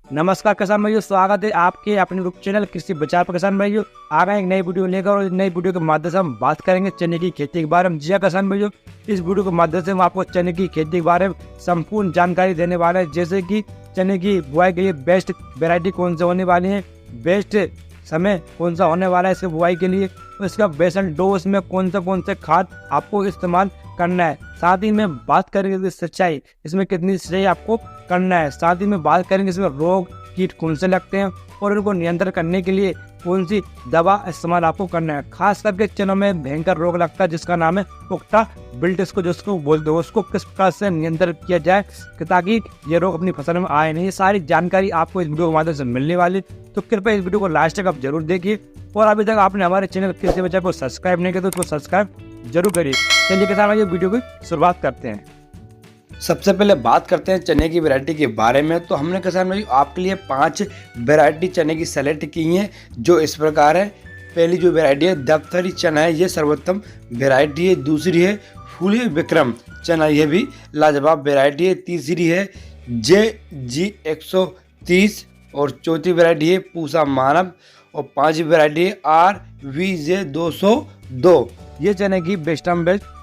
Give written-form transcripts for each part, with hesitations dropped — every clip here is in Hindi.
नमस्कार किसान भाइयों, स्वागत है आपके अपने यूट्यूब चैनल कृषि विचार पर। किसान भाइयों आ गए एक नई वीडियो लेकर और नई वीडियो के माध्यम से हम बात करेंगे चने की खेती के बारे में। जी हाँ किसान भाइयों, इस वीडियो के माध्यम से हम आपको चने की खेती के बारे में संपूर्ण जानकारी देने वाले हैं, जैसे कि चने की बुआई के लिए बेस्ट वेरायटी कौन सी होने वाली है, बेस्ट समय कौन सा होने वाला है इसके बुआई के लिए, इसका बेसल डोज में कौन से खाद आपको इस्तेमाल करना है। साथ ही में बात करेंगे सिंचाई, इसमें कितनी सिंचाई आपको करना है। साथ ही में बात करेंगे इसमें रोग कीट कौन से लगते हैं और उनको नियंत्रण करने के लिए कौन सी दवा इस्तेमाल आपको करना है। खास करके चनों में भयंकर रोग लगता है जिसका नाम है पुख्ता विल्ट, इसको जिसको बोलते हो, उसको किस प्रकार से नियंत्रण किया जाए ताकि ये रोग अपनी फसल में आए नहीं। ये सारी जानकारी आपको इस वीडियो के माध्यम से मिलने वाली, तो कृपया इस वीडियो को लास्ट तक आप जरूर देखिए। और अभी तक आपने हमारे चैनल कृषि विचार को सब्सक्राइब नहीं किया तो उसको सब्सक्राइब जरूर करिए। चलिए किसान भाइयों वीडियो की शुरुआत करते हैं। सबसे पहले बात करते हैं चने की वैरायटी के बारे में। तो हमने किसान भाई आपके लिए 5 वैरायटी चने की सेलेक्ट की हैं, जो इस प्रकार है। पहली जो वैरायटी है दफ्तरी चना है, ये सर्वोत्तम वैरायटी है। दूसरी है फूले विक्रम चना, यह भी लाजवाब वैरायटी है। तीसरी है JG 130 और चौथी वैरायटी है पूसा मानव और 5वीं वैरायटी है RVJ 202। ये चने की बेस्ट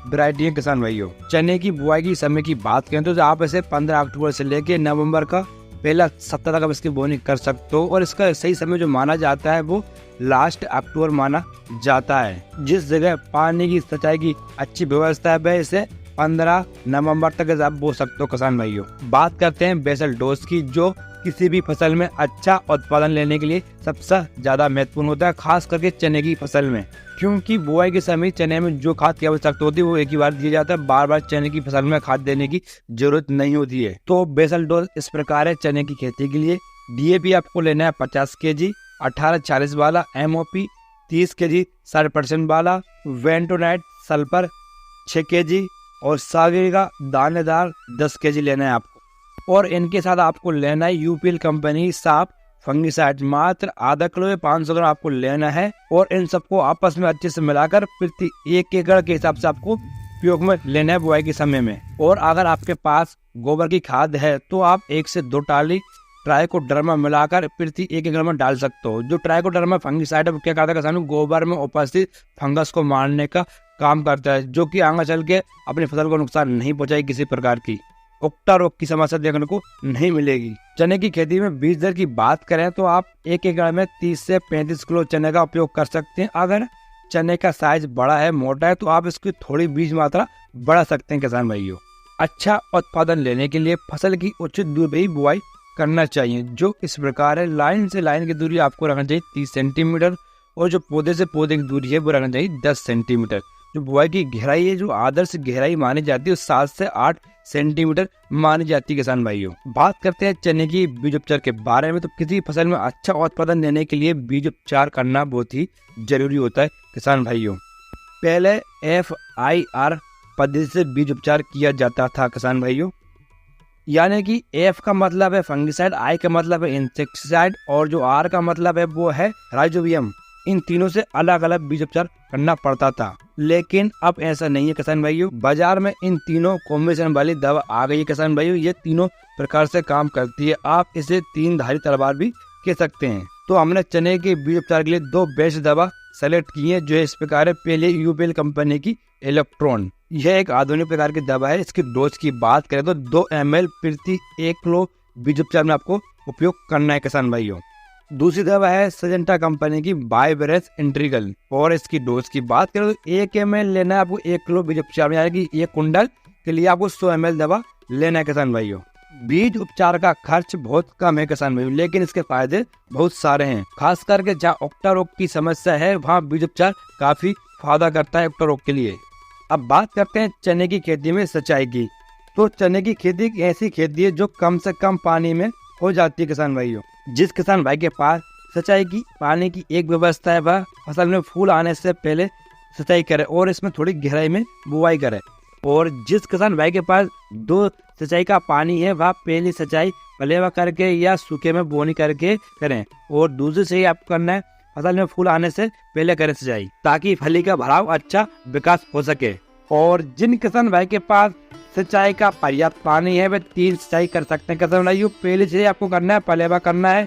वैरायटी है किसान भाइयों। चने की बुआई की समय की बात करें तो आप इसे 15 अक्टूबर से लेकर नवंबर का पहला सप्ताह तक आप इसकी बोनी कर सकते हो, और इसका सही समय जो माना जाता है वो लास्ट अक्टूबर माना जाता है। जिस जगह पानी की सिंचाई की अच्छी व्यवस्था है वह इसे 15 नवंबर तक आप बो सकते हो किसान भाइयों। बात करते हैं बेसल डोज की, जो किसी भी फसल में अच्छा उत्पादन लेने के लिए सबसे ज्यादा महत्वपूर्ण होता है, खास करके चने की फसल में, क्योंकि बुआई के समय चने में जो खाद की आवश्यकता होती है वो एक ही बार दिया जाता है, बार बार चने की फसल में खाद देने की जरूरत नहीं होती है। तो बेसल डोज इस प्रकार है चने की खेती के लिए। DAP आपको लेना है 50 kg 18-40 वाला, MOP 30 kg 60% वाला, वेंटोनाइट सल्फर 6 kg और सागरी का दानेदार 10 kg लेना है आपको। और इनके साथ आपको लेना है UPL कंपनी साफ फंगिसाइड, मात्र आधा किलो या 500 ग्राम आपको लेना है। और इन सबको आपस में अच्छे से मिलाकर प्रति 1 एकड़ के हिसाब से आपको उपयोग में लेना है बुआई के समय में। और अगर आपके पास गोबर की खाद है तो आप 1 से 2 टाली ट्राइकोडर्मा मिलाकर प्रति 1 एकड़ में डाल सकते हो। जो ट्राइकोडर्मा फंगिसाइड क्या करता है किसानों, गोबर में उपस्थित फंगस को मारने का काम करता है, जो कि आगे चल के अपनी फसल को नुकसान नहीं पहुंचाएगी, किसी प्रकार की उक्टा रोग की समस्या देखने को नहीं मिलेगी। चने की खेती में बीज दर की बात करें तो आप 1 एकड़ में 30 से 35 किलो चने का उपयोग कर सकते हैं। अगर चने का साइज बड़ा है, मोटा है, तो आप इसकी थोड़ी बीज मात्रा बढ़ा सकते हैं किसान भाइयों। अच्छा उत्पादन लेने के लिए फसल की उचित दूरी ही बुआई करना चाहिए, जो इस प्रकार है। लाइन से लाइन की दूरी आपको रखना चाहिए 30 सेंटीमीटर, और जो पौधे से पौधे की दूरी है वो रखना चाहिए 10 सेंटीमीटर। जो बुआई की गहराई है, जो आदर्श गहराई मानी जाती है, 7 से 8 सेंटीमीटर मानी जाती है किसान भाइयों। बात करते हैं चने की बीज उपचार के बारे में। तो किसी फसल में अच्छा उत्पादन देने के लिए बीज उपचार करना बहुत ही जरूरी होता है किसान भाइयों। पहले FIR पद्धति से बीज उपचार किया जाता था किसान भाइयों, यानी कि F का मतलब है फंगिसाइड, I का मतलब है इंसेक्टिसाइड और जो R का मतलब है वो है राइजोबियम। इन तीनों से अलग अलग बीज उपचार करना पड़ता था, लेकिन अब ऐसा नहीं है किसान भाइयों। बाजार में इन तीनों कॉम्बिनेशन वाली दवा आ गई है किसान भाइयों। ये तीनों प्रकार से काम करती है, आप इसे 3 धारी तलवार भी कह सकते हैं। तो हमने चने के बीज उपचार के लिए 2 बेस्ट दवा सेलेक्ट की है, जो इस प्रकार है। पहले UPL कंपनी की इलेक्ट्रॉन, यह एक आधुनिक प्रकार की दवा है। इसकी डोज की बात करें तो 2 ml प्रति 1 किलो बीज उपचार में आपको उपयोग करना है किसान भाइयों। दूसरी दवा है सजेंटा कंपनी की बायोवेरेस इंट्रीगल, और इसकी डोज की बात करें तो 1 ml लेना है आपको 1 किलो बीज उपचार में, यानी कि 1 कुंडल के लिए आपको 100 ml दवा लेना है किसान भाइयों। बीज उपचार का खर्च बहुत कम है किसान भाइयों, लेकिन इसके फायदे बहुत सारे हैं। खास करके जहाँ उक्टा रोग की समस्या है वहाँ बीज उपचार काफी फायदा करता है उक्टा रोग के लिए। अब बात करते हैं चने की खेती में सिंचाई की। तो चने की खेती एक ऐसी खेती है जो कम से कम पानी में हो जाती है किसान भाइयों। जिस किसान भाई के पास सिंचाई की पानी की एक व्यवस्था है वह फसल में फूल आने से पहले सिंचाई करे और इसमें थोड़ी गहराई में बुआई करे। और जिस किसान भाई के पास 2 सिंचाई का पानी है वह पहली सिंचाई पलेवा करके या सूखे में बोनी करके करें, और दूसरी से ही आपको करना है फसल में फूल आने से पहले करें सिंचाई, ताकि फली का भराव अच्छा विकास हो सके। और जिन किसान भाई के पास सिंचाई का पर्याप्त पानी है वह 3 सिंचाई कर सकते हैं किसान भाइयों। पहली से आपको करना है पलेवा करना है।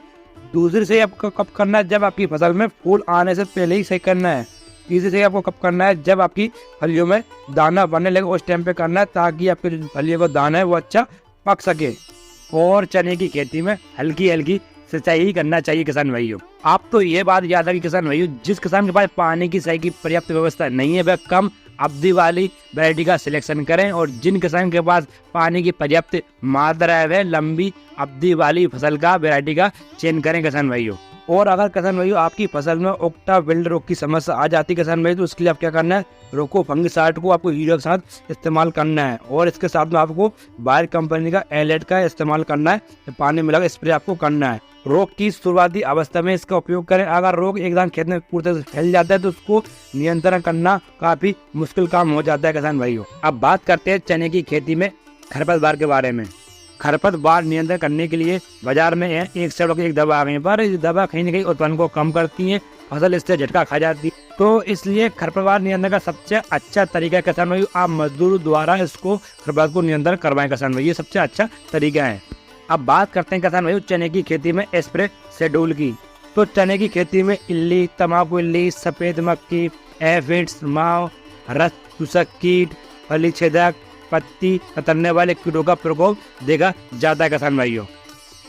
दूसरी से आपको कब करना है, जब आपकी फसल में फूल आने से पहले ही सही करना है। तीसरी से आपको कब करना है, जब आपकी फलियों में दाना बनने लगे उस टाइम पे करना है, ताकि आपके जो फलियों का दाना है वो अच्छा पक सके। और चने की खेती में हल्की हल्की सिंचाई ही करना चाहिए किसान भाइयों। आप तो ये बात याद है कि किसान भाइयों, जिस किसान के पास पानी की सही की पर्याप्त व्यवस्था नहीं है वह कम अवधि वाली वैरायटी का सिलेक्शन करें, और जिन किसान के पास पानी की पर्याप्त मात्रा है वह लंबी अवधि वाली फसल का वैरायटी का चयन करें किसान भाइयों। और अगर किसान भाइयों आपकी फसल में ओक्टा विल्ट रोग की समस्या आ जाती है किसान भाई, तो उसके लिए आप क्या करना है, रोको फंगिसाइड को आपको यूरिया के साथ इस्तेमाल करना है, और इसके साथ में आपको बायर कंपनी का एलेट का इस्तेमाल करना है, पानी मिलाकर स्प्रे आपको करना है। रोग की शुरुआती अवस्था में इसका उपयोग करें। अगर रोग एकदम खेत में पूरी तरह से फैल जाता है तो उसको नियंत्रण करना काफी मुश्किल काम हो जाता है किसान भाइयों। अब बात करते हैं चने की खेती में खरपतवार के बारे में। खरपतवार नियंत्रण करने के लिए बाजार में एक से एक दवा आ गई, पर इस दवा कहीं न कहीं उत्पादन को कम करती है, फसल इससे झटका खा जाती है। तो इसलिए खरपतवार नियंत्रण का सबसे अच्छा तरीका किसान भाई, आप मजदूर द्वारा इसको खरपतवार को नियंत्रण करवाएं किसान भाई, ये सबसे अच्छा तरीका है। अब बात करते हैं किसान भाई चने की खेती में स्प्रे शेड्यूल की। तो चने की खेती में इल्ली, तम्बाकू इल्ली, सफेद मक्खी, एफिड्स, माव, रस चूसक कीट, फली छेदक, पत्ती कतरने वाले कीटों का प्रकोप देखा जाता है किसान भाइयों।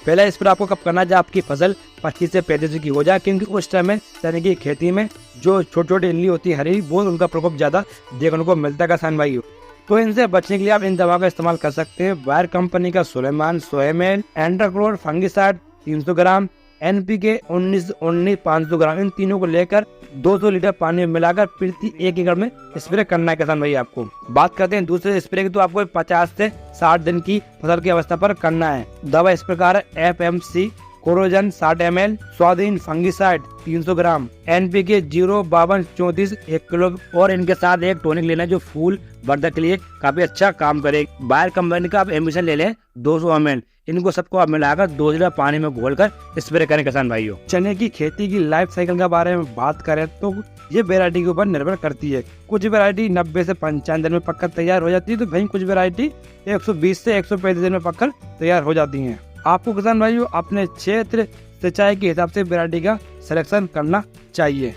पहला स्प्रे आपको कब करना है, जब आपकी फसल 25 से 35 की हो जाए, क्योंकि उस टाइम में चने की खेती में जो छोटे छोटे इल्ली होती है हरी, वो उनका प्रकोप ज्यादा देखने को मिलता है किसान भाइयों। तो इनसे बचने के लिए आप इन दवा का इस्तेमाल कर सकते हैं। बायर कंपनी का सुलेमान, सोएमेल, एंड्राक्लोर फंगिसाइड 300 ग्राम, NPK 19 500 ग्राम, इन तीनों को लेकर 200 लीटर पानी में मिलाकर प्रति 1 एकड़ में स्प्रे करना है किसान भाई आपको। बात करते हैं दूसरे स्प्रे की, तो आपको 50 से 60 दिन की फसल की अवस्था पर करना है। दवा इस प्रकार है FMC कोरोजन 60 ml, स्वाधीन फंगिसाइड 300 ग्राम, NPK 05234 1 किलो, और इनके साथ एक टॉनिक लेना जो फूल वर्धक के लिए काफी अच्छा काम करेगा। बायर कंपनी का आप एम्बिशन ले लें 200 ml, इनको सबको आप मिलाकर 2 लीटर पानी में घोलकर स्प्रे करें किसान भाइयों। चने की खेती की लाइफ साइकिल के बारे में बात करें तो ये वैरायटी के ऊपर निर्भर करती है। कुछ वैरायटी 90 से 95 दिन में पककर तैयार हो जाती है, तो वहीं कुछ वैरायटी 120 से 135 दिन में पककर तैयार हो जाती है। आपको किसान भाइयों अपने क्षेत्र सिंचाई के हिसाब से वैरायटी का सिलेक्शन करना चाहिए।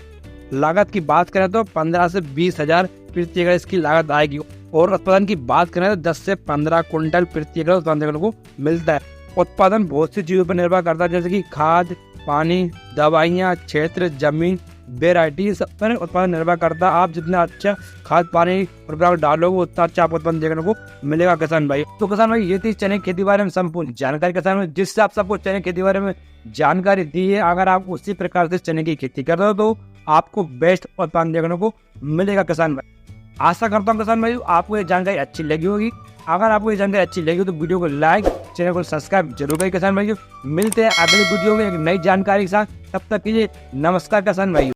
लागत की बात करें तो 15 से 20 हजार प्रति एकड़ इसकी लागत आएगी, और उत्पादन की बात करें तो 10 से 15 क्विंटल प्रति एकड़ उत्पादन देखने को मिलता है। उत्पादन बहुत सी चीजों पर निर्भर करता है, जैसे कि खाद, पानी, दवाइयाँ, क्षेत्र, जमीन, वेराइटी, सब पर उत्पादन निर्भर करता है। आप जितना अच्छा खाद पानी और डालोगे उतना अच्छा आपको उत्पादन देखने को मिलेगा किसान भाई। तो किसान भाई ये थी चने की खेती के बारे में संपूर्ण जानकारी किसान भाई, जिससे आप सबको चने की खेती के बारे में जानकारी दी है। अगर आप उसी प्रकार से चने की खेती करते हो तो आपको बेस्ट उत्पादन देखने को मिलेगा किसान भाई। आशा करता हूँ किसान भाई आपको ये जानकारी अच्छी लगी होगी। अगर आपको ये जानकारी अच्छी लगी तो वीडियो को लाइक, चैनल को सब्सक्राइब जरूर करें किसान भाइयों। मिलते हैं अगली वीडियो में एक नई जानकारी के साथ, तब तक के लिए नमस्कार किसान भाइयों।